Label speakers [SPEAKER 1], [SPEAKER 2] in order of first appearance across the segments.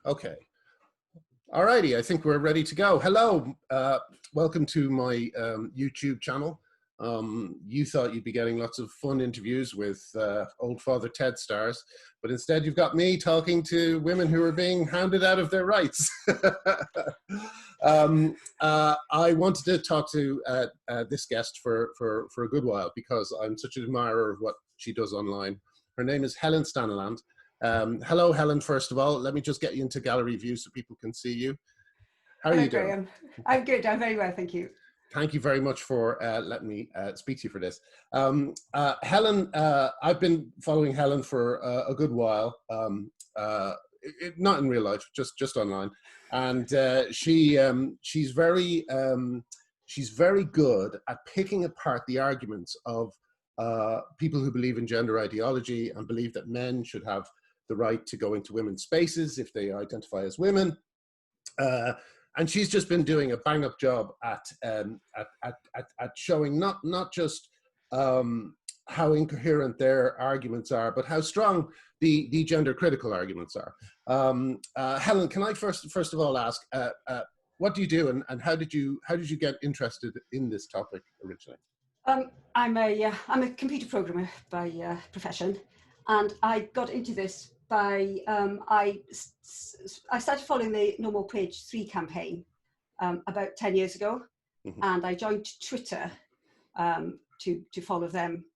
[SPEAKER 1] Okay. Alrighty, I think we're ready to go. Hello, welcome to my YouTube channel. You thought you'd be getting lots of fun interviews with old Father Ted stars, but instead you've got me talking to women who are being hounded out of their rights. I wanted to talk to this guest for a good while because I'm such an admirer of what she does online. Her name is Helen Staniland. Hello, Helen, first of all. Let me just get you into gallery view so people can see you. How are you doing?
[SPEAKER 2] Graham. I'm good. I'm very well, thank you.
[SPEAKER 1] Thank you very much for letting me speak to you for this. Helen, I've been following Helen for a good while, not in real life, just online. And she's very good at picking apart the arguments of people who believe in gender ideology and believe that men should have the right to go into women's spaces if they identify as women. And she's just been doing a bang-up job at showing not just how incoherent their arguments are, but how strong the gender-critical arguments are. Helen, can I first of all ask, what do you do, and how did you get interested in this topic originally?
[SPEAKER 2] I'm a computer programmer by profession, and I got into this by I started following the No More Page 3 campaign about 10 years ago, and I joined Twitter to follow them,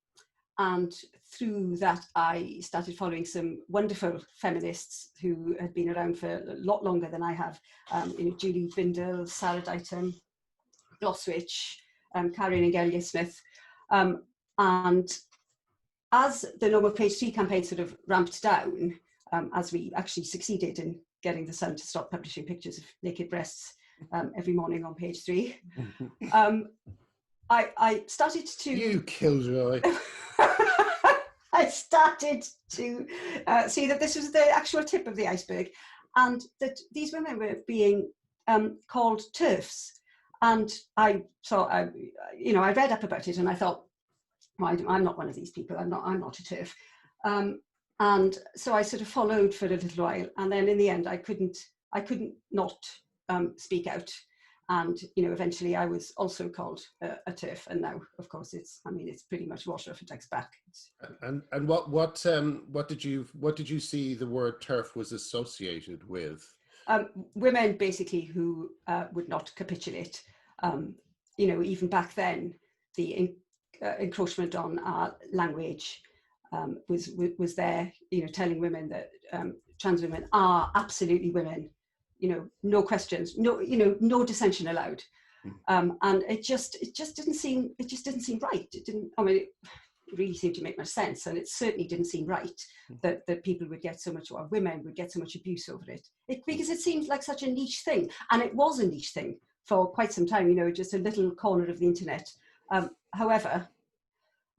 [SPEAKER 2] and through that I started following some wonderful feminists who had been around for a lot longer than I have. Julie Bindel, Sarah Dighton, Glosswich, Karen and Gary Smith, and as the No More Page 3 campaign sort of ramped down, as we actually succeeded in getting the Sun to stop publishing pictures of naked breasts every morning on page 3, I started to...
[SPEAKER 1] You killjoy.
[SPEAKER 2] I started to see that this was the actual tip of the iceberg, and that these women were being called TERFs. And I read up about it, and I thought, well, I'm not one of these people. I'm not a TERF. And so I sort of followed for a little while, and then in the end, I couldn't not speak out. And eventually, I was also called a TERF. And now, of course, it's pretty much water off a duck's back.
[SPEAKER 1] And what did you see the word TERF was associated with?
[SPEAKER 2] Women basically who would not capitulate. Even back then, the encroachment on our language was there, telling women that trans women are absolutely women, no questions, no dissension allowed. And it just didn't seem right. It really seemed to make much sense, and it certainly didn't seem right that people would get so much, or women would get so much abuse over it, because it seemed like such a niche thing, and it was a niche thing for quite some time, just a little corner of the internet. However,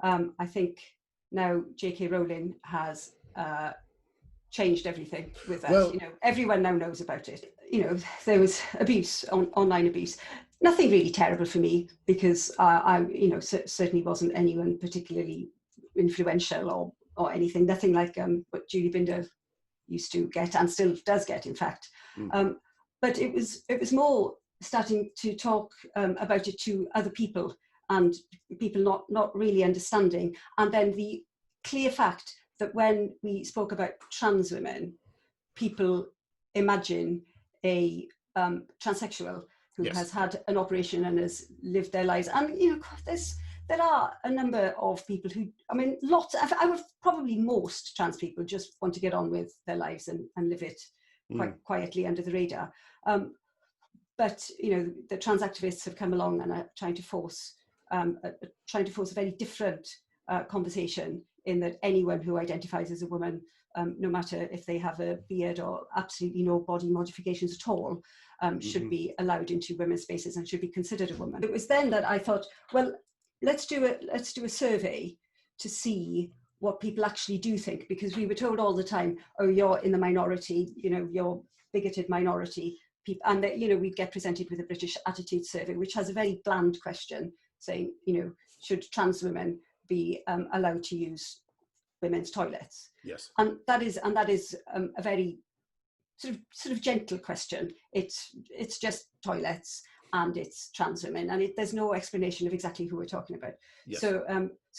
[SPEAKER 2] I think now J.K. Rowling has changed everything with that.
[SPEAKER 1] Well,
[SPEAKER 2] everyone now knows about it. There was abuse, online abuse. Nothing really terrible for me, because I certainly wasn't anyone particularly influential or anything. Nothing like what Julie Binder used to get, and still does get, in fact. But it was more starting to talk about it to other people, and people not really understanding. And then the clear fact that when we spoke about trans women, people imagine a transsexual who has had an operation and has lived their lives. And there are a number of people who, I would probably most trans people just want to get on with their lives and live it quite quietly under the radar. But the trans activists have come along and are trying to force a very different conversation, in that anyone who identifies as a woman, no matter if they have a beard or absolutely no body modifications at all, should be allowed into women's spaces and should be considered a woman. It was then that I thought, well, let's do a survey to see what people actually do think, because we were told all the time, oh, you're in the minority, you're bigoted minority. And that, we'd get presented with a British Attitude Survey, which has a very bland question saying, should trans women be allowed to use women's toilets?
[SPEAKER 1] Yes.
[SPEAKER 2] And that is a very sort of gentle question. It's just toilets and it's trans women, and there's no explanation of exactly who we're talking about.
[SPEAKER 1] Yes.
[SPEAKER 2] So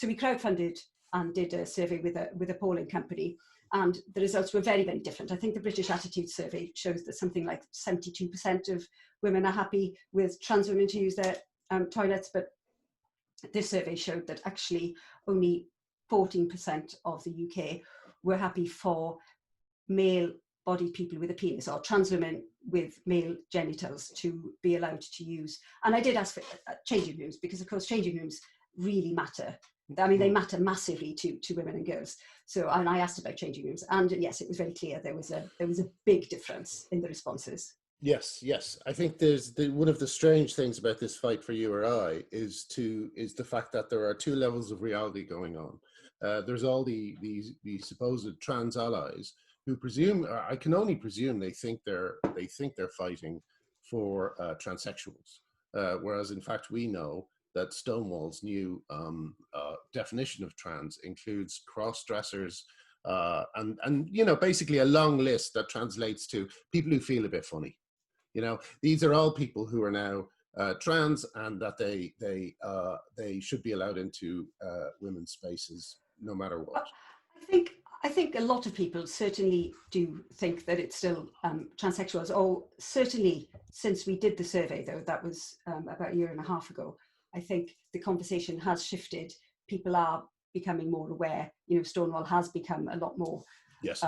[SPEAKER 2] we crowdfunded and did a survey with a polling company, and the results were very, very different. I think the British Attitude Survey shows that something like 72% of women are happy with trans women to use their toilets, but this survey showed that actually only 14% of the UK were happy for male-bodied people with a penis, or trans women with male genitals, to be allowed to use. And I did ask for changing rooms, because of course changing rooms really matter. I mean, they matter massively to women and girls. So, and I asked about changing rooms, and yes, it was very clear there was a big difference in the responses.
[SPEAKER 1] Yes, yes. I think there's one of the strange things about this fight for you or I is the fact that there are two levels of reality going on. There's all these supposed trans allies who presume, or I can only presume, they think they're fighting for transsexuals, whereas in fact we know that Stonewall's new definition of trans includes cross-dressers, and you know, basically a long list that translates to people who feel a bit funny. You know, these are all people who are now trans, and that they should be allowed into women's spaces no matter what.
[SPEAKER 2] I think a lot of people certainly do think that it's still transsexuals. Or certainly since we did the survey, though, that was about a year and a half ago. I think the conversation has shifted. People are becoming more aware. You know, Stonewall has become a lot more
[SPEAKER 1] Yes.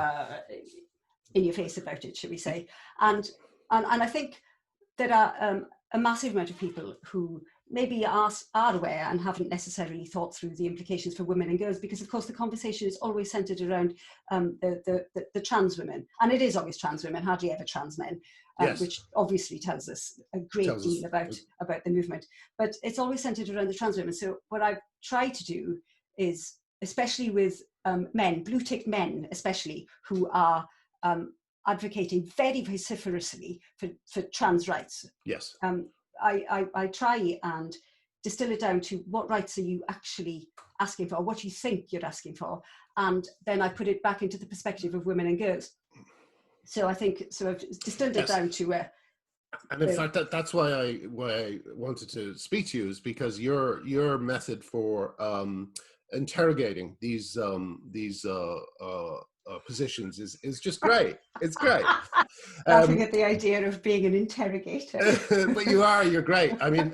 [SPEAKER 2] In your face about it, shall we say? And I think there are a massive amount of people who maybe are aware and haven't necessarily thought through the implications for women and girls, because of course the conversation is always centered around the trans women, and it is always trans women, hardly ever trans men. Yes. Which obviously tells us a great deal about the movement, but it's always centered around the trans women. So what I've tried to do is, especially with men, blue-tick men especially, who are advocating very vociferously for trans rights.
[SPEAKER 1] Yes.
[SPEAKER 2] I try and distill it down to what rights are you actually asking for, what you think you're asking for, and then I put it back into the perspective of women and girls. So I think, so I've distilled it down to
[SPEAKER 1] and in fact, that's why I wanted to speak to you, is because your method for interrogating these positions is just great. It's great.
[SPEAKER 2] Laughing at the idea of being an interrogator.
[SPEAKER 1] But you're great. I mean,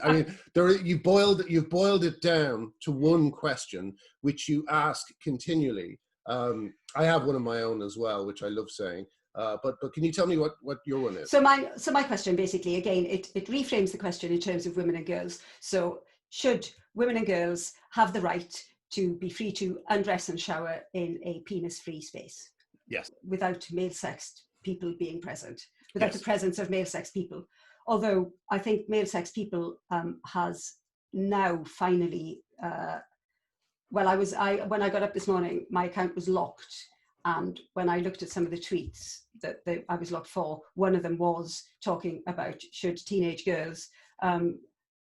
[SPEAKER 1] you've boiled it down to one question, which you ask continually. I have one of my own as well, which I love saying. But can you tell me what your one is?
[SPEAKER 2] So my question, basically, again, it reframes the question in terms of women and girls. So should women and girls have the right to be free to undress and shower in a penis-free space?
[SPEAKER 1] Yes.
[SPEAKER 2] Without male-sexed people being present, without the presence of male-sexed people. Although I think male-sexed people has now finally, when I got up this morning, my account was locked. And when I looked at some of the tweets that I was locked for, one of them was talking about should teenage girls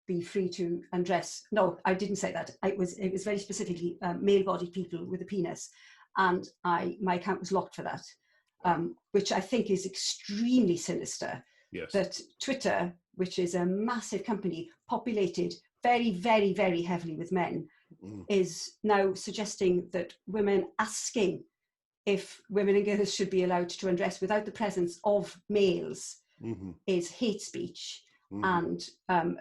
[SPEAKER 2] be free to undress. No, I didn't say that. It was very specifically male-bodied people with a penis, and my account was locked for that, which I think is extremely sinister.
[SPEAKER 1] Yes. That
[SPEAKER 2] Twitter, which is a massive company populated very, very, very heavily with men, is now suggesting that women asking if women and girls should be allowed to undress without the presence of males is hate speech and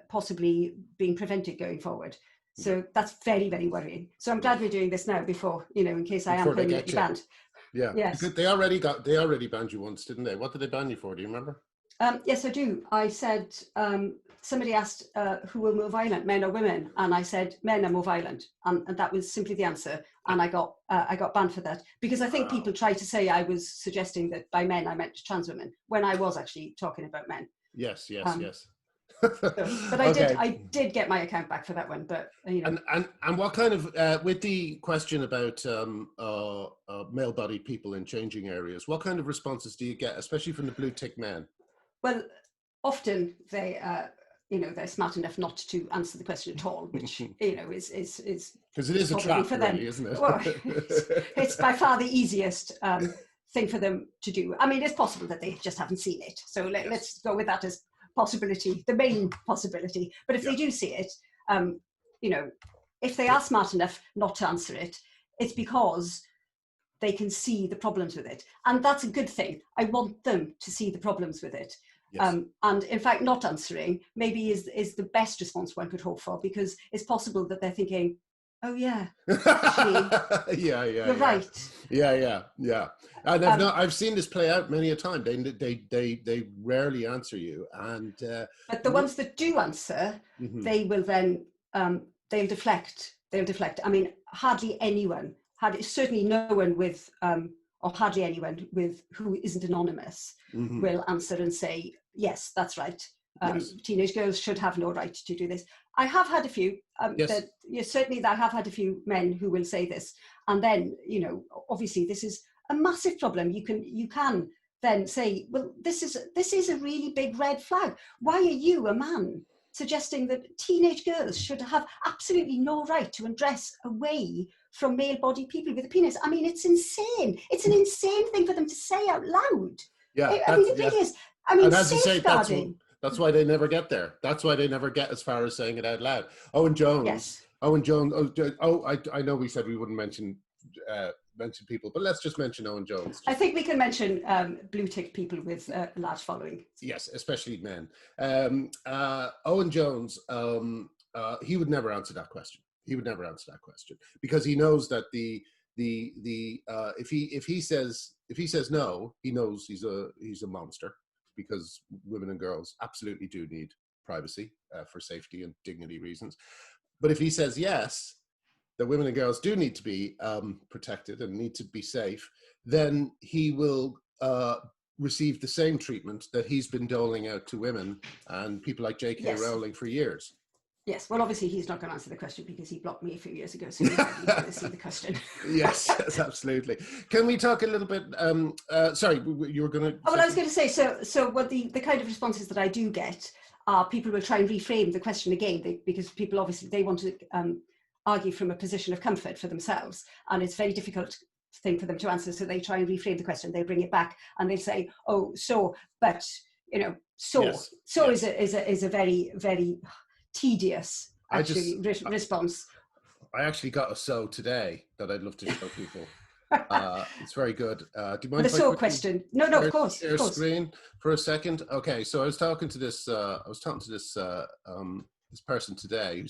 [SPEAKER 2] possibly being prevented going forward. So that's very, very worrying. So I'm glad we're doing this now before, you know, in case I am permanently banned.
[SPEAKER 1] Yeah. Yes. They already banned you once, didn't they? What did they ban you for? Do you remember?
[SPEAKER 2] Yes, I do. I said, somebody asked who were more violent, men or women, and I said men are more violent, and that was simply the answer. And I got banned for that, because I think people try to say I was suggesting that by men I meant trans women, when I was actually talking about men.
[SPEAKER 1] Yes.
[SPEAKER 2] But I did get my account back for that one. But you know.
[SPEAKER 1] And what kind of with the question about male-bodied people in changing areas, what kind of responses do you get, especially from the blue tick men?
[SPEAKER 2] Well, often they're smart enough not to answer the question at all, which you know is
[SPEAKER 1] because it is a trap,
[SPEAKER 2] for them,
[SPEAKER 1] really, isn't it?
[SPEAKER 2] Well, it's by far the easiest thing for them to do. I mean, it's possible that they just haven't seen it. So let's go with that as possibility, the main possibility. But if they do see it, you know, if they are smart enough not to answer it, it's because they can see the problems with it. And that's a good thing. I want them to see the problems with it.
[SPEAKER 1] Yes.
[SPEAKER 2] And in fact, not answering maybe is the best response one could hope for, because it's possible that they're thinking, oh yeah, actually, you're right.
[SPEAKER 1] Yeah. And I've seen this play out many a time. They rarely answer you, and
[SPEAKER 2] but the ones that do answer, they will then they'll deflect. I mean, hardly anyone, certainly no one with, or hardly anyone with who isn't anonymous will answer and say, yes, that's right. Teenage girls should have no right to do this. I have had a few, certainly I have had a few men who will say this. And then, you know, obviously this is a massive problem. You can then say, well, this is a really big red flag. Why are you, a man, suggesting that teenage girls should have absolutely no right to undress away from male-bodied people with a penis? I mean, it's insane. It's an insane thing for them to say out loud.
[SPEAKER 1] Yeah,
[SPEAKER 2] I mean, it really is. I mean, safeguarding.
[SPEAKER 1] That's why they never get there. That's why they never get as far as saying it out loud. Owen Jones.
[SPEAKER 2] Yes.
[SPEAKER 1] Owen Jones. I know we said we wouldn't mention people, but let's just mention Owen Jones.
[SPEAKER 2] I think we can mention blue tick people with a large following.
[SPEAKER 1] Yes, especially men. Owen Jones. He would never answer that question. He would never answer that question because he knows that if he says no, he knows he's a monster, because women and girls absolutely do need privacy for safety and dignity reasons. But if he says yes, that women and girls do need to be protected and need to be safe, then he will receive the same treatment that he's been doling out to women and people like J.K. Rowling for years.
[SPEAKER 2] Yes, well, obviously he's not going to answer the question because he blocked me a few years ago, so he's not going to see the question.
[SPEAKER 1] yes, absolutely. Can we talk a little bit? Sorry, you were going to.
[SPEAKER 2] Oh, well, I was going to say, so what the kind of responses that I do get are people will try and reframe the question again, because people obviously they want to argue from a position of comfort for themselves, and it's a very difficult thing for them to answer. So they try and reframe the question. They bring it back and they say, "Oh, so, but you know, so is a very, very tedious response."
[SPEAKER 1] I actually got a so today that I'd love to show people. It's very good. Do you mind?
[SPEAKER 2] The so question? No, of course.
[SPEAKER 1] Share screen for a second. Okay, so I was talking to this. This person today who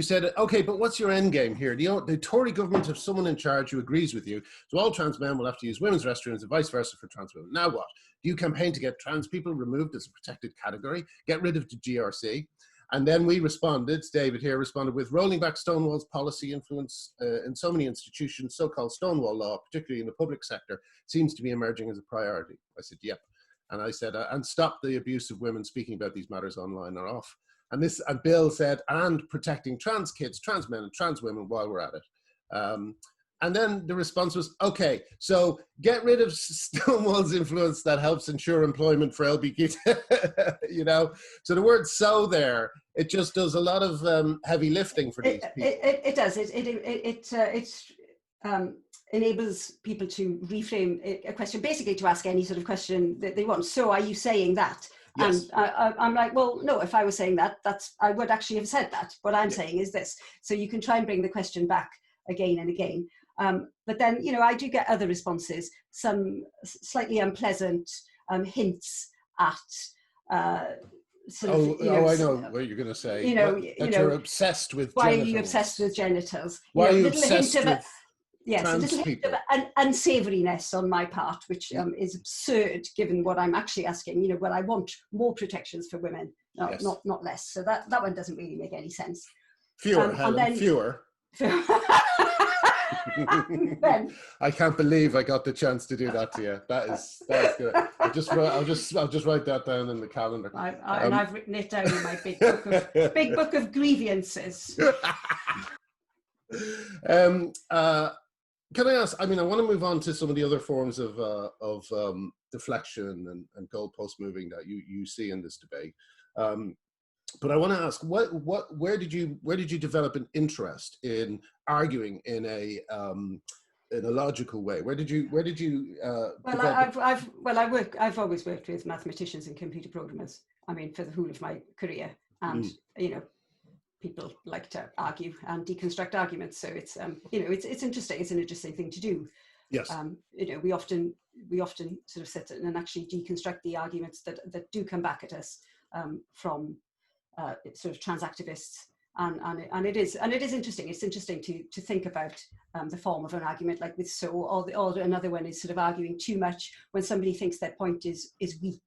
[SPEAKER 1] said, okay, but what's your end game here? The Tory government have someone in charge who agrees with you, so all trans men will have to use women's restrooms and vice versa for trans women. Now what? Do you campaign to get trans people removed as a protected category? Get rid of the GRC? And then we responded, David here responded with, rolling back Stonewall's policy influence in so many institutions, so-called Stonewall law, particularly in the public sector, seems to be emerging as a priority. I said, yep. And I said, and stop the abuse of women speaking about these matters online or off. And Bill said, and protecting trans kids, trans men and trans women while we're at it. And then the response was, okay, so get rid of Stonewall's influence that helps ensure employment for LBQ, you know? So the word so there, it just does a lot of heavy lifting for these people.
[SPEAKER 2] It does. It enables people to reframe a question, basically to ask any sort of question that they want. So are you saying that? Yes. And I'm like, well, no, if I was saying that, I would actually have said that. What I'm saying is this. So you can try and bring the question back again and again. But then, you know, I do get other responses, some slightly unpleasant hints at sort of,
[SPEAKER 1] I know what you're going to say. You're obsessed with
[SPEAKER 2] why
[SPEAKER 1] genitals.
[SPEAKER 2] Are you obsessed with genitals?
[SPEAKER 1] Why are you obsessed with
[SPEAKER 2] yes, a little hint of unsavouriness on my part, which is absurd given what I'm actually asking. You know, well, I want more protections for women, not less. So that one doesn't really make any sense.
[SPEAKER 1] Fewer, Helen, fewer. I can't believe I got the chance to do that to you. That is good. I'll just write that down in the calendar.
[SPEAKER 2] And I've written it down in my big book of grievances.
[SPEAKER 1] Can I ask? I mean, I want to move on to some of the other forms of deflection and goalpost moving that you see in this debate. But I want to ask, where did you develop an interest in arguing in in a logical way? Where did you
[SPEAKER 2] Well,
[SPEAKER 1] develop?
[SPEAKER 2] I've always worked with mathematicians and computer programmers. I mean, for the whole of my career, and you know, people like to argue and deconstruct arguments. So it's you know, it's interesting. It's an interesting thing to do.
[SPEAKER 1] Yes.
[SPEAKER 2] You know, we often sort of sit and actually deconstruct the arguments that do come back at us from sort of trans activists. And it is interesting. It's interesting to think about the form of an argument like with so, or another one is sort of arguing too much when somebody thinks their point is weak.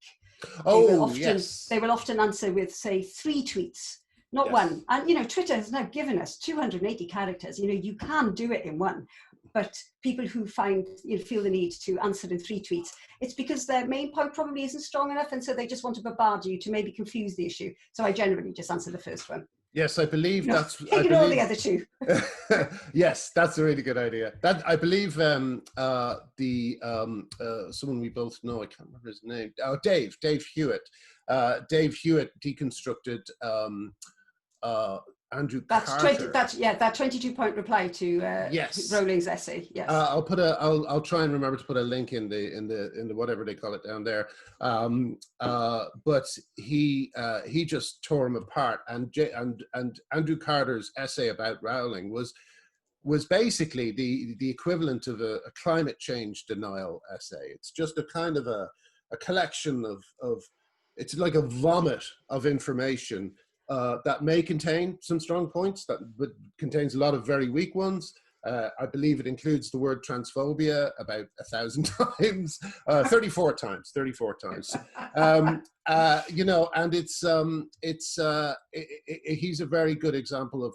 [SPEAKER 1] Yes.
[SPEAKER 2] They will often answer with, say, 3 tweets, not
[SPEAKER 1] Yes.
[SPEAKER 2] one. And you know, Twitter has now given us 280 characters. You know, you can do it in one. But people who feel the need to answer in 3 tweets, it's because their main point probably isn't strong enough, and so they just want to bombard you to maybe confuse the issue. So I generally just answer the first one.
[SPEAKER 1] Yes, I believe that's.
[SPEAKER 2] Ignore the other 2.
[SPEAKER 1] Yes, that's a really good idea. That I believe someone we both know. I can't remember his name. Oh, Dave Hewitt. Dave Hewitt deconstructed Andrew Carter.
[SPEAKER 2] That 22-point reply to
[SPEAKER 1] yes.
[SPEAKER 2] Rowling's essay. Yes.
[SPEAKER 1] I'll try and remember to put a link in the whatever they call it down there. But he just tore him apart, and Andrew Carter's essay about Rowling was basically the equivalent of a climate change denial essay. It's just a kind of a collection of it's like a vomit of information that may contain some strong points, but contains a lot of very weak ones. I believe it includes the word transphobia about 1,000 times, 34 times. You know, and he's a very good example of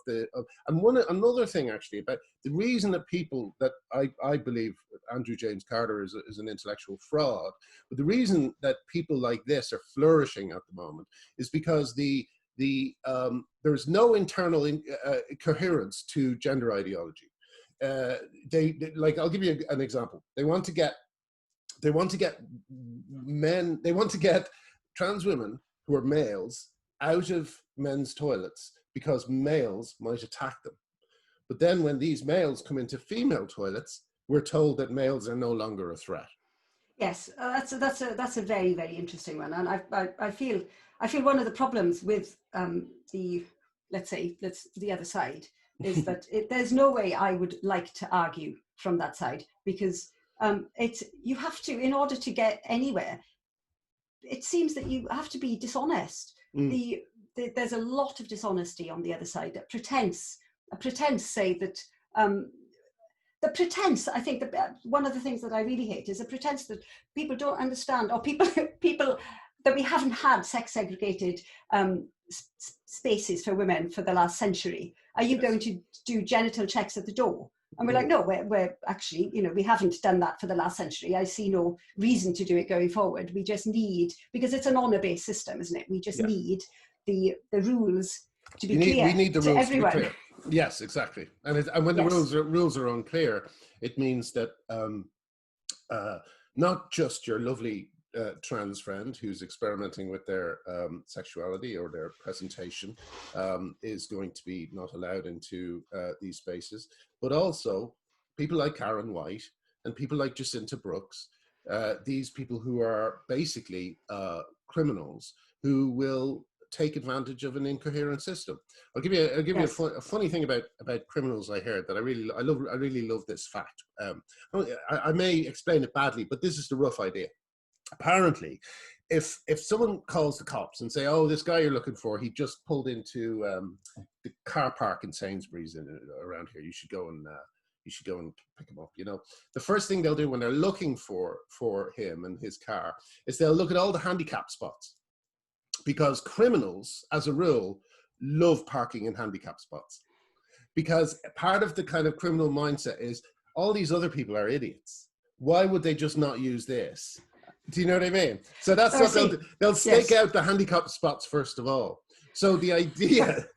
[SPEAKER 1] another thing actually about the reason that people that I believe Andrew James Carter is an intellectual fraud, but the reason that people like this are flourishing at the moment is because there's no internal coherence to gender ideology. They like, I'll give you an example. They want to get trans women who are males out of men's toilets because males might attack them. But then when these males come into female toilets, we're told that males are no longer a threat.
[SPEAKER 2] Yes, that's a very, very interesting one, and I feel one of the problems with the other side is that there's no way I would like to argue from that side, because you have to, in order to get anywhere, it seems that you have to be dishonest. There's a lot of dishonesty on the other side. A pretense, say that. The pretense, I think, that one of the things that I really hate is a pretense that people don't understand, or people that we haven't had sex segregated spaces for women for the last century. Are you going to do genital checks at the door? And we're like, no, we're actually, you know, we haven't done that for the last century. I see no reason to do it going forward. We just need, because it's an honor-based system, isn't it? We just need the rules to be clear.
[SPEAKER 1] We need the rules
[SPEAKER 2] everyone.
[SPEAKER 1] to be clear. Yes, exactly. And when the rules are unclear, it means that not just your lovely trans friend who's experimenting with their sexuality or their presentation is going to be not allowed into these spaces, but also people like Karen White and people like Jacinta Brooks, these people who are basically criminals who will take advantage of an incoherent system. I'll give you a funny thing about criminals I heard that I really love this fact. I may explain it badly, but this is the rough idea. Apparently, if someone calls the cops and say, "Oh, this guy you're looking for, he just pulled into the car park in Sainsbury's around here. You should go and pick him up." You know, the first thing they'll do when they're looking for him and his car is they'll look at all the handicap spots, because criminals, as a rule, love parking in handicap spots, because part of the kind of criminal mindset is all these other people are idiots. Why would they just not use this? Do you know what I mean? So that's what they'll stake out the handicap spots first of all. So the idea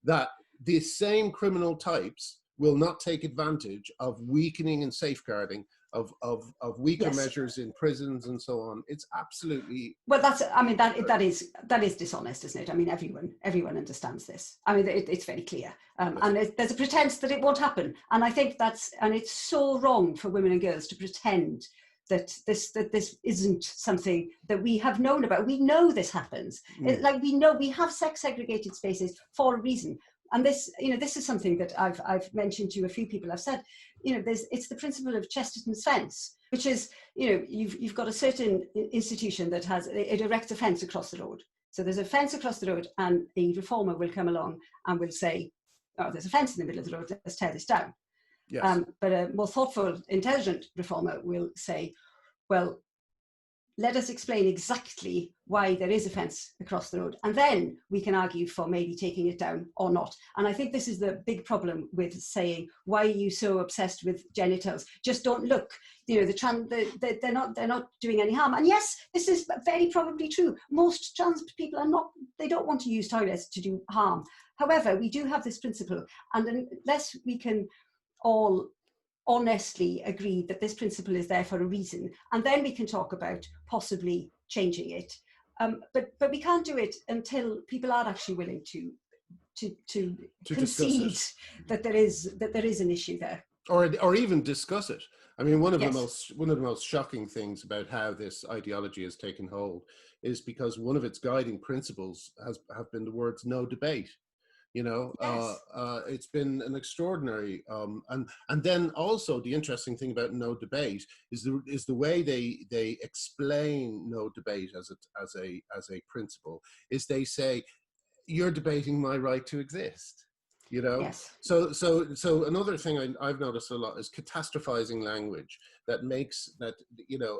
[SPEAKER 1] that the same criminal types will not take advantage of weakening and safeguarding of weaker
[SPEAKER 2] Yes.
[SPEAKER 1] measures in prisons and so on. It's absolutely,
[SPEAKER 2] Well, that is dishonest, isn't it? I mean, everyone understands this. I mean, it's very clear,
[SPEAKER 1] yes.
[SPEAKER 2] and there's a pretense that it won't happen. And I think it's so wrong for women and girls to pretend that this isn't something that we have known about. We know this happens. Like we know we have sex segregated spaces for a reason. And this is something that I've mentioned to a few people. I've said, it's the principle of Chesterton's fence, which is, you've got a certain institution that it erects a fence across the road. So there's a fence across the road, and a reformer will come along and will say, oh, there's a fence in the middle of the road, let's tear this down.
[SPEAKER 1] yes.
[SPEAKER 2] But a more thoughtful, intelligent reformer will say, well, let us explain exactly why there is a fence across the road, and then we can argue for maybe taking it down or not. And I think this is the big problem with saying, why are you so obsessed with genitals? Just don't look. They're not doing any harm. And yes, this is very probably true. Most trans people they don't want to use toilets to do harm. However, we do have this principle, and unless we can all honestly agree that this principle is there for a reason, and then we can talk about possibly changing it. But we can't do it until people are actually willing to concede that there is an issue there,
[SPEAKER 1] or even discuss it. I mean, one of
[SPEAKER 2] yes.
[SPEAKER 1] the most shocking things about how this ideology has taken hold is because one of its guiding principles have been the words "no debate."
[SPEAKER 2] Yes.
[SPEAKER 1] It's been an extraordinary, and then also the interesting thing about no debate is the way they explain no debate as a principle is they say, you're debating my right to exist.
[SPEAKER 2] Yes.
[SPEAKER 1] So another thing I've noticed a lot is catastrophizing language that makes that,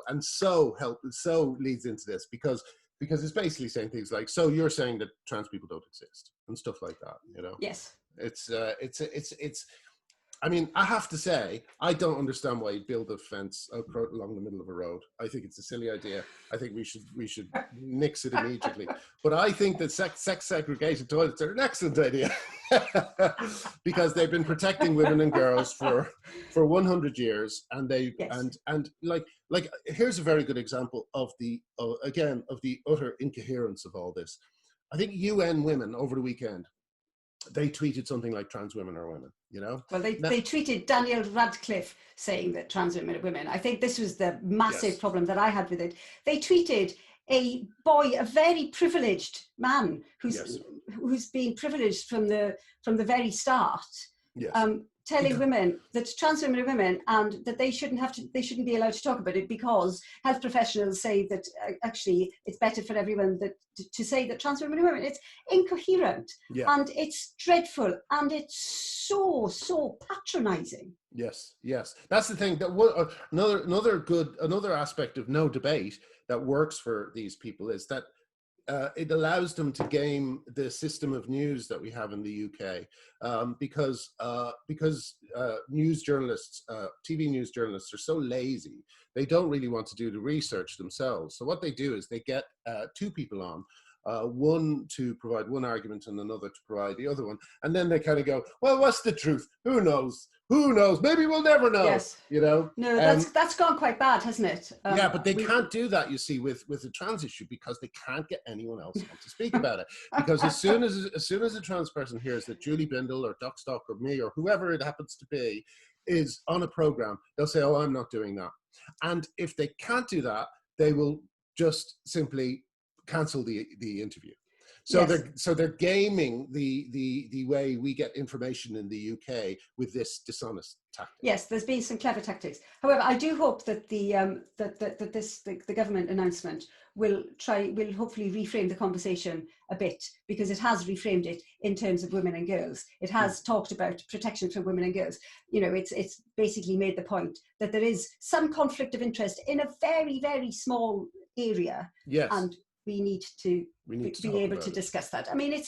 [SPEAKER 1] and so leads into this because it's basically saying things like, so you're saying that trans people don't exist and stuff like that.
[SPEAKER 2] Yes.
[SPEAKER 1] It's I mean, I have to say, I don't understand why you build a fence along the middle of a road. I think it's a silly idea. I think we should nix it immediately. But I think that sex segregated toilets are an excellent idea because they've been protecting women and girls for 100 years, and
[SPEAKER 2] Yes.
[SPEAKER 1] and like here's a very good example of the utter incoherence of all this. I think UN Women over the weekend, they tweeted something like trans women are women,
[SPEAKER 2] Well, they tweeted Daniel Radcliffe saying that trans women are women. I think this was the massive problem that I had with it. They tweeted a boy, a very privileged man who's been privileged from the very start, telling women that trans women are women and that they shouldn't be allowed to talk about it because health professionals say that actually it's better for everyone to say that trans women are women. It's incoherent, and it's dreadful, and it's so patronizing.
[SPEAKER 1] Yes, that's the thing. That another aspect of no debate that works for these people is that it allows them to game the system of news that we have in the UK, because news journalists, TV news journalists, are so lazy. They don't really want to do the research themselves. So what they do is they get two people on, one to provide one argument and another to provide the other one, and then they kind of go, well, what's the truth? Who knows? Maybe we'll never know.
[SPEAKER 2] Yes. No, that's gone quite bad, hasn't it?
[SPEAKER 1] Yeah, but they can't do that, you see, with the trans issue, because they can't get anyone else on to speak about it. Because as soon as a trans person hears that Julie Bindel or Doc Stock or me or whoever it happens to be is on a program, they'll say, oh, I'm not doing that. And if they can't do that, they will just simply cancel the interview. So they're gaming the way we get information in the UK with this dishonest tactic.
[SPEAKER 2] Yes, there's been some clever tactics. However, I do hope that the government announcement will hopefully reframe the conversation a bit, because it has reframed it in terms of women and girls. It has talked about protection for women and girls. It's basically made the point that there is some conflict of interest in a very, very small area.
[SPEAKER 1] Yes.
[SPEAKER 2] And we need to be able to discuss that. I mean, it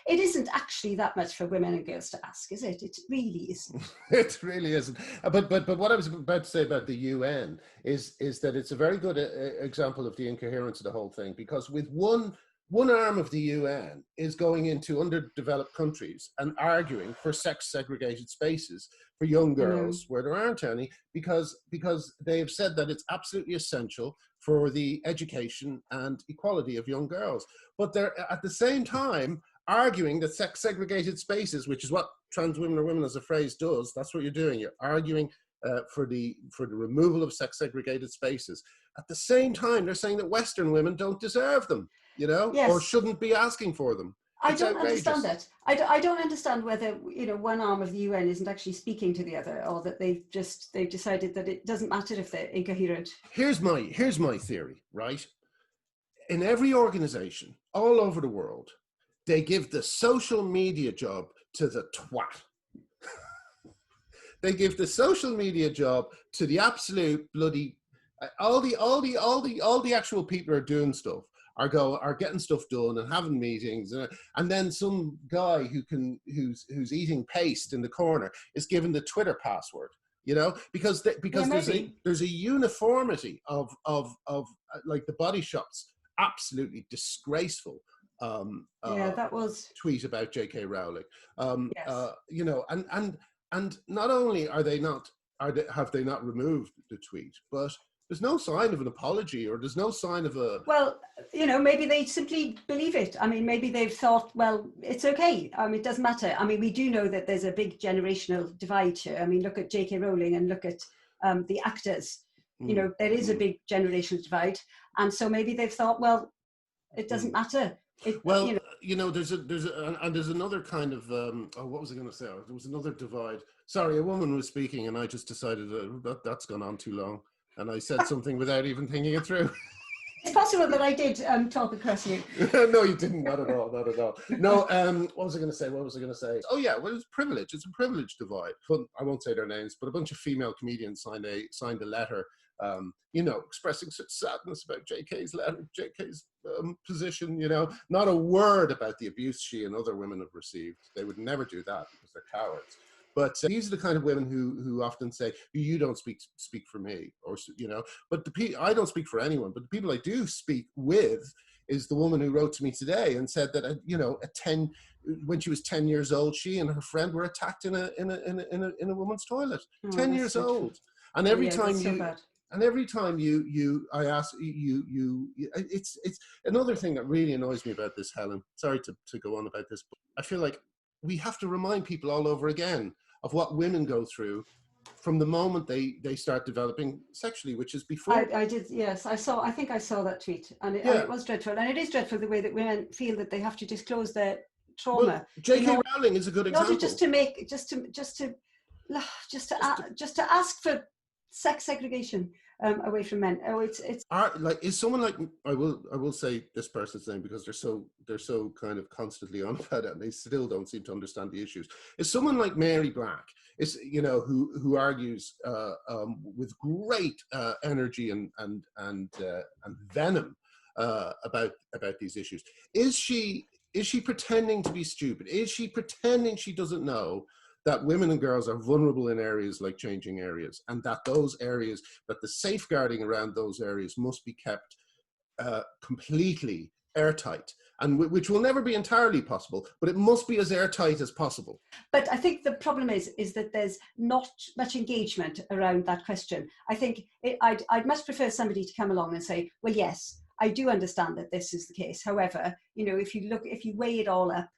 [SPEAKER 2] isn't actually that much for women and girls to ask, is it? It really isn't.
[SPEAKER 1] It really isn't. But what I was about to say about the UN is that it's a very good example of the incoherence of the whole thing, because with one one arm of the UN is going into underdeveloped countries and arguing for sex segregated spaces for young
[SPEAKER 2] I know.
[SPEAKER 1] girls where there aren't any, because they have said that it's absolutely essential for the education and equality of young girls. But they're at the same time arguing that sex segregated spaces, which is what trans women or women as a phrase does, that's what you're doing. You're arguing for the removal of sex segregated spaces. At the same time, they're saying that Western women don't deserve them, you know, or
[SPEAKER 2] Yes,
[SPEAKER 1] shouldn't be asking for them.
[SPEAKER 2] I
[SPEAKER 1] It's
[SPEAKER 2] don't understand
[SPEAKER 1] outrageous.
[SPEAKER 2] that. I don't understand whether, you know, one arm of the UN isn't actually speaking to the other, or that they've decided that it doesn't matter if they're incoherent.
[SPEAKER 1] Here's my theory, right? In every organization all over the world, they give the social media job to the twat. They give the social media job to the absolute bloody all the actual people who are doing stuff are getting stuff done and having meetings, and then some guy who's eating paste in the corner is given the Twitter password, you know, because
[SPEAKER 2] Yeah, maybe.
[SPEAKER 1] there's a uniformity of like the Body Shop's absolutely disgraceful
[SPEAKER 2] Yeah, that was,
[SPEAKER 1] tweet about J.K. Rowling.
[SPEAKER 2] yes.
[SPEAKER 1] You know, and not only have they not removed the tweet, but there's no sign of an apology, or there's no sign of a.
[SPEAKER 2] Well, you know, maybe they simply believe it. I mean, maybe they've thought, well, it's okay. I mean, it doesn't matter. I mean, we do know that there's a big generational divide here. I mean, look at J.K. Rowling and look at the actors. You
[SPEAKER 1] Mm,
[SPEAKER 2] know, there is a
[SPEAKER 1] mm,
[SPEAKER 2] big generational divide. And so maybe they've thought, well, it doesn't
[SPEAKER 1] mm.
[SPEAKER 2] matter. It, you
[SPEAKER 1] Well,
[SPEAKER 2] know,
[SPEAKER 1] you know, there's another kind of oh, what was I going to say? There was another divide. Sorry, a woman was speaking, and I just decided that's gone on too long, and I said something without even thinking it through.
[SPEAKER 2] it's possible that I did talk across you.
[SPEAKER 1] No, you didn't. Not at all. Not at all. No. What was I going to say? What was I going to say? Oh yeah. Well, it's privilege. It's a privilege divide. But I won't say their names. But a bunch of female comedians signed a letter. You know, expressing such sadness about JK's letter, JK's position. You know, not a word about the abuse she and other women have received. They would never do that because they're cowards. But these are the kind of women who often say, "You don't speak for me," or you know. But I don't speak for anyone. But the people I do speak with is the woman who wrote to me today and said that you know, when she was 10 years old, she and her friend were attacked in a woman's toilet.
[SPEAKER 2] Oh,
[SPEAKER 1] 10
[SPEAKER 2] that's
[SPEAKER 1] years
[SPEAKER 2] dreadful.
[SPEAKER 1] old, and
[SPEAKER 2] Oh,
[SPEAKER 1] every
[SPEAKER 2] yeah,
[SPEAKER 1] time
[SPEAKER 2] that's so
[SPEAKER 1] you.
[SPEAKER 2] bad.
[SPEAKER 1] And every time I ask it's another thing that really annoys me about this, Helen. Sorry to go on about this, but I feel like we have to remind people all over again of what women go through from the moment they start developing sexually, which is before.
[SPEAKER 2] I did, yes. I think I saw that tweet, and
[SPEAKER 1] Yeah.
[SPEAKER 2] it was dreadful. And it is dreadful the way that women feel that they have to disclose their
[SPEAKER 1] Well,
[SPEAKER 2] trauma in
[SPEAKER 1] J.K.
[SPEAKER 2] order,
[SPEAKER 1] Rowling is a good
[SPEAKER 2] just
[SPEAKER 1] example.
[SPEAKER 2] to make,
[SPEAKER 1] Just to,
[SPEAKER 2] just to ask for sex segregation away from men. Oh, it's
[SPEAKER 1] like, is someone like, I will say this person's name because they're so kind of constantly on about it, and they still don't seem to understand the issues. Is someone like Mary Black, is, you know, who argues with great energy and venom about these issues. Is she pretending to be stupid? Is she pretending she doesn't know that women and girls are vulnerable in areas like changing areas, and that the safeguarding around those areas must be kept completely airtight, and which will never be entirely possible, but it must be as airtight as possible.
[SPEAKER 2] but I think the problem is that there's not much engagement around that question. I think I'd much prefer somebody to come along and say, well, yes, I do understand that this is the case. However, you know, if you weigh it all up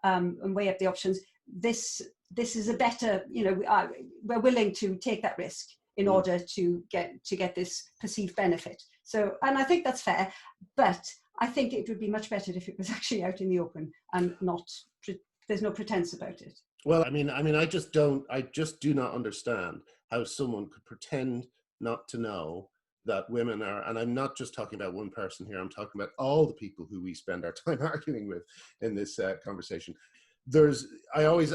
[SPEAKER 2] and weigh up the options, this is a better, you know, we're willing to take that risk in
[SPEAKER 1] Mm.
[SPEAKER 2] order to get this perceived benefit. So, and I think that's fair, but I think it would be much better if it was actually out in the open and not, there's no pretense about it.
[SPEAKER 1] Well, I just do not understand how someone could pretend not to know that women are, and I'm not just talking about one person here, I'm talking about all the people who we spend our time arguing with in this conversation. There's, I always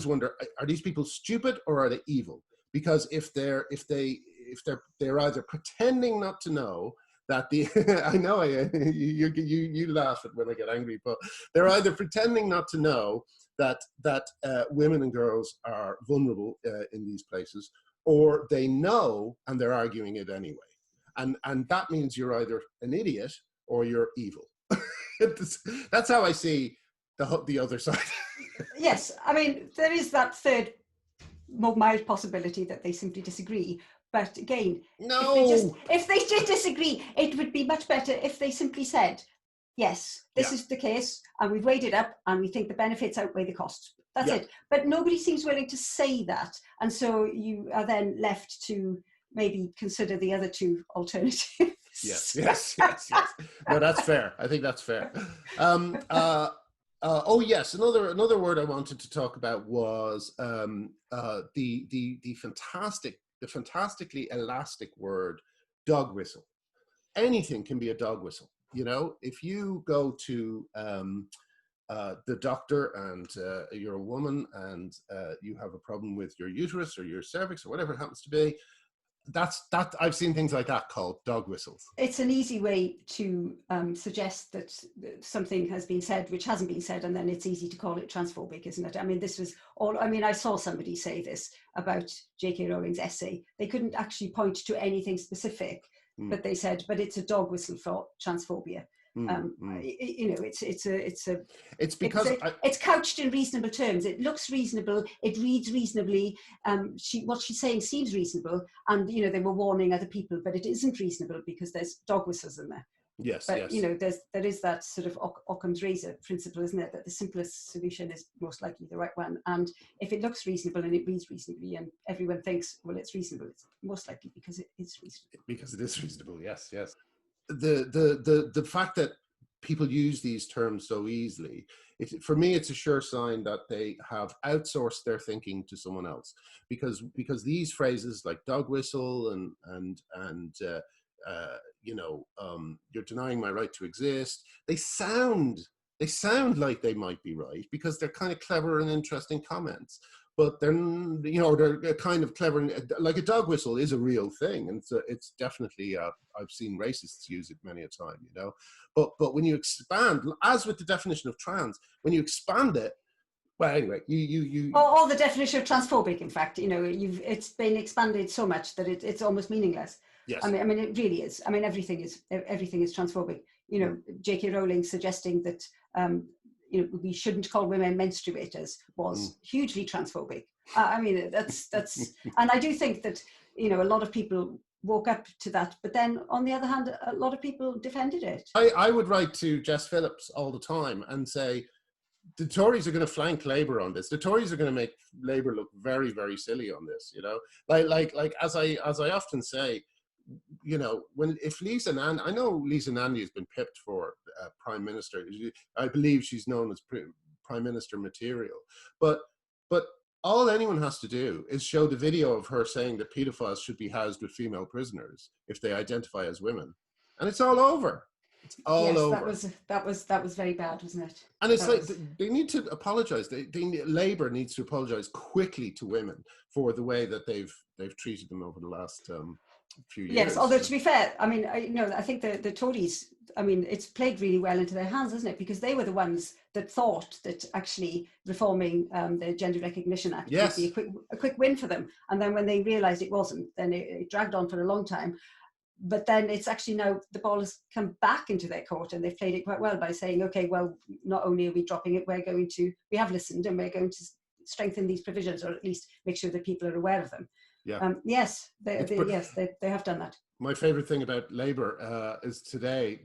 [SPEAKER 1] wonder, are these people stupid or are they evil? Because if they're either pretending not to know that the I know you laugh at when I get angry, but they're either pretending not to know that women and girls are vulnerable in these places, or they know and they're arguing it anyway, and that means you're either an idiot or you're evil. That's how I see the other side.
[SPEAKER 2] Yes, I mean, there is that third, more mild possibility that they simply disagree. But again,
[SPEAKER 1] No.
[SPEAKER 2] if they did disagree, it would be much better if they simply said, yes, this is the case, and we've weighed it up, and we think the benefits outweigh the costs. That's it. But nobody seems willing to say that, and so you are then left to maybe consider the other two alternatives.
[SPEAKER 1] Yes. No, that's fair. I think that's fair. Oh yes, another word I wanted to talk about was the fantastically elastic word dog whistle. Anything can be a dog whistle. You know, if you go to the doctor and you're a woman and you have a problem with your uterus or your cervix or whatever it happens to be, that I've seen things like that called dog whistles.
[SPEAKER 2] It's an easy way to suggest that something has been said which hasn't been said, and then it's easy to call it transphobic, isn't it? I mean, this was all, I mean, I saw somebody say this about J.K. Rowling's essay. They couldn't actually point to anything specific, but they said, but it's a dog whistle for transphobia. You know, it's because it's couched in reasonable terms. It looks reasonable. It reads reasonably. What she's saying seems reasonable, and you know, they were warning other people, but it isn't reasonable because there's dog whistles in there.
[SPEAKER 1] Yes,
[SPEAKER 2] but
[SPEAKER 1] yes.
[SPEAKER 2] You know, there is that sort of Occam's razor principle, isn't it? That the simplest solution is most likely the right one. And if it looks reasonable and it reads reasonably, and everyone thinks, well, it's reasonable, it's most likely because it is reasonable.
[SPEAKER 1] Because it is reasonable. Yes. The fact that people use these terms so easily, for me, it's a sure sign that they have outsourced their thinking to someone else. Because these phrases like dog whistle and you know, you're denying my right to exist, they sound like they might be right because they're kind of clever and interesting comments. But they're, you know, they're kind of clever. Like a dog whistle is a real thing, and it's definitely. I've seen racists use it many a time, you know. But when you expand, as with the definition of trans, when you expand it, well, anyway, you.
[SPEAKER 2] Or the definition of transphobic, in fact, you know, it's been expanded so much that it's almost meaningless.
[SPEAKER 1] Yes.
[SPEAKER 2] I mean, it really is. I mean, everything is transphobic. You know, J.K. Rowling suggesting that. You know, we shouldn't call women menstruators was hugely transphobic. I mean, that's, and I do think that, you know, a lot of people woke up to that, but then on the other hand, a lot of people defended it.
[SPEAKER 1] I would write to Jess Phillips all the time and say, the Tories are going to flank Labour on this. The Tories are going to make Labour look very, very silly on this, you know, like as I often say, you know, if Lisa Nandy, I know Lisa Nandy has been pipped for Prime Minister. I believe she's known as Prime Minister material. But all anyone has to do is show the video of her saying that paedophiles should be housed with female prisoners if they identify as women, and it's all over. It's all over.
[SPEAKER 2] That was very bad, wasn't it?
[SPEAKER 1] And it's they need to apologise. Labour needs to apologise quickly to women for the way that they've treated them over the last few years.
[SPEAKER 2] Yes, although to be fair, I mean, I think the Tories, I mean, it's played really well into their hands, isn't it? Because they were the ones that thought that actually reforming the Gender Recognition Act would be a quick win for them. And then when they realised it wasn't, then it dragged on for a long time. But then it's actually now the ball has come back into their court, and they've played it quite well by saying, okay, well, not only are we dropping it, we have listened, and we're going to strengthen these provisions, or at least make sure that people are aware of them.
[SPEAKER 1] Yeah.
[SPEAKER 2] Yes, they have done that.
[SPEAKER 1] My favourite thing about Labour is today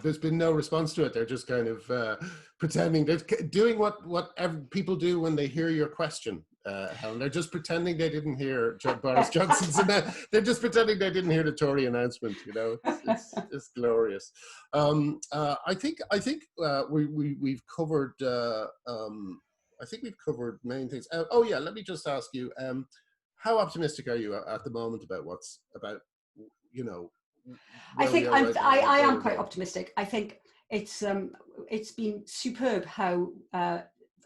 [SPEAKER 1] there's been no response to it. They're just kind of pretending. They're doing what people do when they hear your question, Helen. They're just pretending they didn't hear Boris Johnson's. They're just pretending they didn't hear the Tory announcement. You know, it's glorious. I think we've covered. I think we've covered main things. Oh yeah, let me just ask you. How optimistic are you at the moment about you know?
[SPEAKER 2] I think I am quite optimistic. I think it's been superb how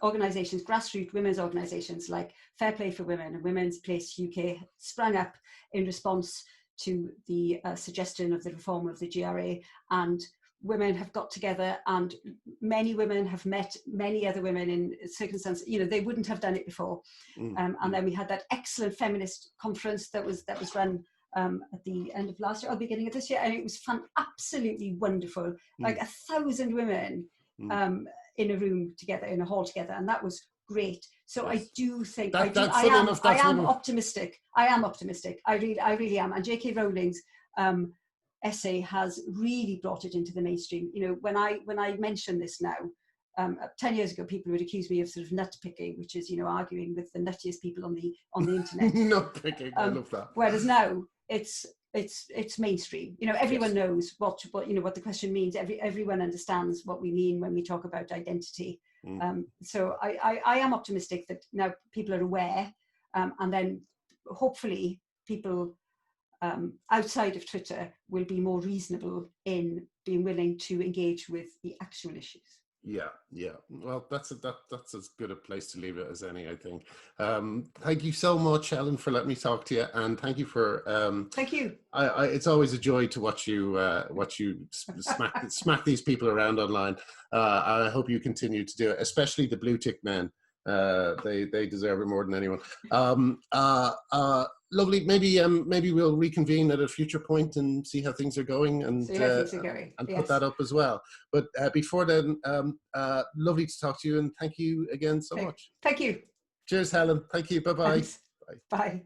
[SPEAKER 2] organisations, grassroots women's organisations like Fair Play for Women and Women's Place UK sprang up in response to the suggestion of the reform of the GRA, and women have got together, and many women have met many other women in circumstances, you know, they wouldn't have done it before. And then we had that excellent feminist conference that was run at the end of last year or beginning of this year, and it was fun, absolutely wonderful. Like 1,000 women in a room together, in a hall together, and that was great. So I do think I am optimistic. I am optimistic. I really am. And J.K. Rowling's essay has really brought it into the mainstream. You know, when I mention this now, 10 years ago, people would accuse me of sort of nut picking, which is, you know, arguing with the nuttiest people on the internet.
[SPEAKER 1] Nut picking, I love that.
[SPEAKER 2] Whereas now it's mainstream. You know, everyone knows what you know what the question means. Everyone understands what we mean when we talk about identity. So I am optimistic that now people are aware, and then hopefully people outside of Twitter will be more reasonable in being willing to engage with the actual issues.
[SPEAKER 1] Yeah. Well, that's as good a place to leave it as any, I think. Thank you so much, Helen, for letting me talk to you, and thank you for.
[SPEAKER 2] Thank you.
[SPEAKER 1] It's always a joy to watch you smack these people around online. I hope you continue to do it, especially the blue tick men. They deserve it more than anyone. Lovely. Maybe we'll reconvene at a future point and see how things are going, and put that up as well. But before then, lovely to talk to you, and thank you again so much.
[SPEAKER 2] Thank you.
[SPEAKER 1] Cheers, Helen. Thank you. Bye-bye.
[SPEAKER 2] Bye.